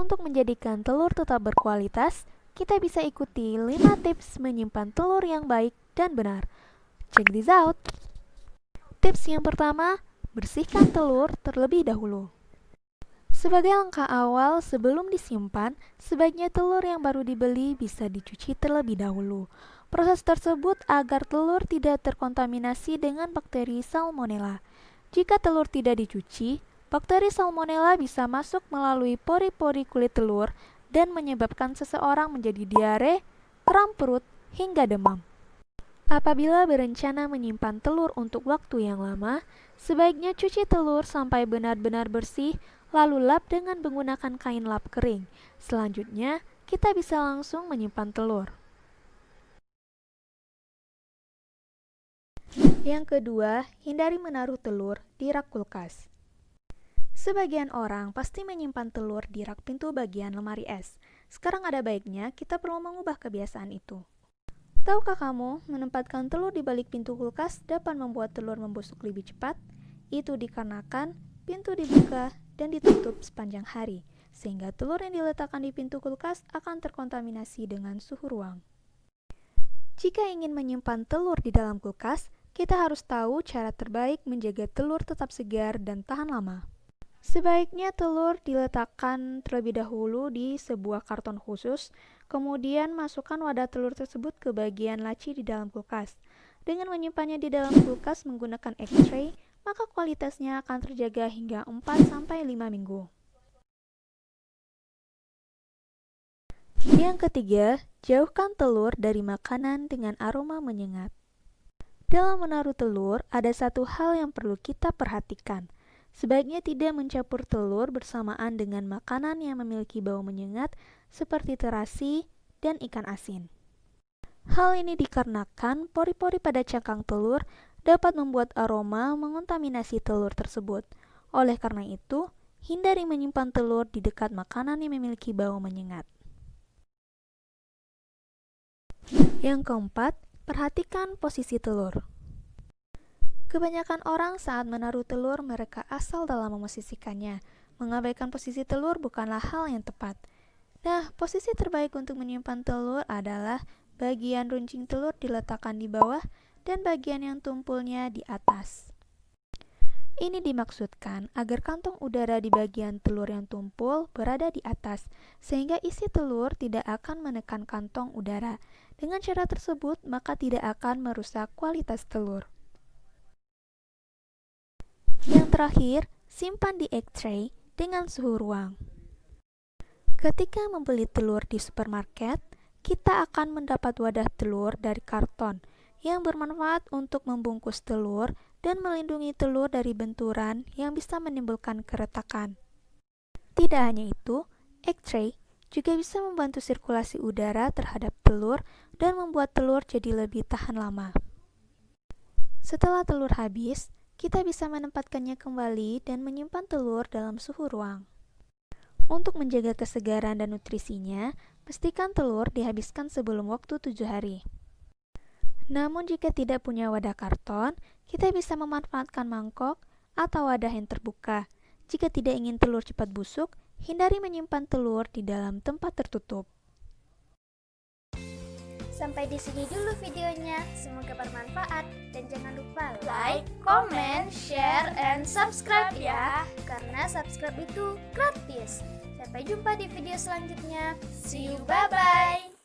Untuk menjadikan telur tetap berkualitas, kita bisa ikuti 5 tips menyimpan telur yang baik dan benar. Check this out. Tips yang pertama, bersihkan telur terlebih dahulu. Sebagai langkah awal sebelum disimpan, sebaiknya telur yang baru dibeli bisa dicuci terlebih dahulu. Proses tersebut agar telur tidak terkontaminasi dengan bakteri salmonella. Jika telur tidak dicuci, bakteri salmonella bisa masuk melalui pori-pori kulit telur dan menyebabkan seseorang menjadi diare, kram perut, hingga demam. Apabila berencana menyimpan telur untuk waktu yang lama, sebaiknya cuci telur sampai benar-benar bersih, lalu lap dengan menggunakan kain lap kering. Selanjutnya, kita bisa langsung menyimpan telur. Yang kedua, hindari menaruh telur di rak kulkas. Sebagian orang pasti menyimpan telur di rak pintu bagian lemari es. Sekarang ada baiknya kita perlu mengubah kebiasaan itu. Tahukah kamu, menempatkan telur di balik pintu kulkas dapat membuat telur membusuk lebih cepat? Itu dikarenakan pintu dibuka dan ditutup sepanjang hari, sehingga telur yang diletakkan di pintu kulkas akan terkontaminasi dengan suhu ruang. Jika ingin menyimpan telur di dalam kulkas, kita harus tahu cara terbaik menjaga telur tetap segar dan tahan lama. Sebaiknya telur diletakkan terlebih dahulu di sebuah karton khusus, kemudian masukkan wadah telur tersebut ke bagian laci di dalam kulkas. Dengan menyimpannya di dalam kulkas menggunakan egg tray, maka kualitasnya akan terjaga hingga 4-5 minggu. Yang ketiga, jauhkan telur dari makanan dengan aroma menyengat. Dalam menaruh telur, ada satu hal yang perlu kita perhatikan. Sebaiknya tidak mencampur telur bersamaan dengan makanan yang memiliki bau menyengat seperti terasi dan ikan asin. Hal ini dikarenakan pori-pori pada cangkang telur dapat membuat aroma mengontaminasi telur tersebut. Oleh karena itu, hindari menyimpan telur di dekat makanan yang memiliki bau menyengat. Yang keempat, perhatikan posisi telur. Kebanyakan orang saat menaruh telur mereka asal dalam memosisikannya. Mengabaikan posisi telur bukanlah hal yang tepat. Nah, posisi terbaik untuk menyimpan telur adalah bagian runcing telur diletakkan di bawah dan bagian yang tumpulnya di atas. Ini dimaksudkan agar kantong udara di bagian telur yang tumpul berada di atas, sehingga isi telur tidak akan menekan kantong udara. Dengan cara tersebut, maka tidak akan merusak kualitas telur. Yang terakhir, simpan di egg tray dengan suhu ruang. Ketika membeli telur di supermarket, kita akan mendapat wadah telur dari karton yang bermanfaat untuk membungkus telur dan melindungi telur dari benturan yang bisa menimbulkan keretakan. Tidak hanya itu, egg tray juga bisa membantu sirkulasi udara terhadap telur dan membuat telur jadi lebih tahan lama. Setelah telur habis, kita bisa menempatkannya kembali dan menyimpan telur dalam suhu ruang. Untuk menjaga kesegaran dan nutrisinya, pastikan telur dihabiskan sebelum waktu 7 hari. Namun jika tidak punya wadah karton, kita bisa memanfaatkan mangkok atau wadah yang terbuka. Jika tidak ingin telur cepat busuk, hindari menyimpan telur di dalam tempat tertutup. Sampai di sini dulu videonya, semoga bermanfaat dan jangan lupa like, comment, share, and subscribe ya, karena subscribe itu gratis. Sampai jumpa di video selanjutnya. See you, bye-bye.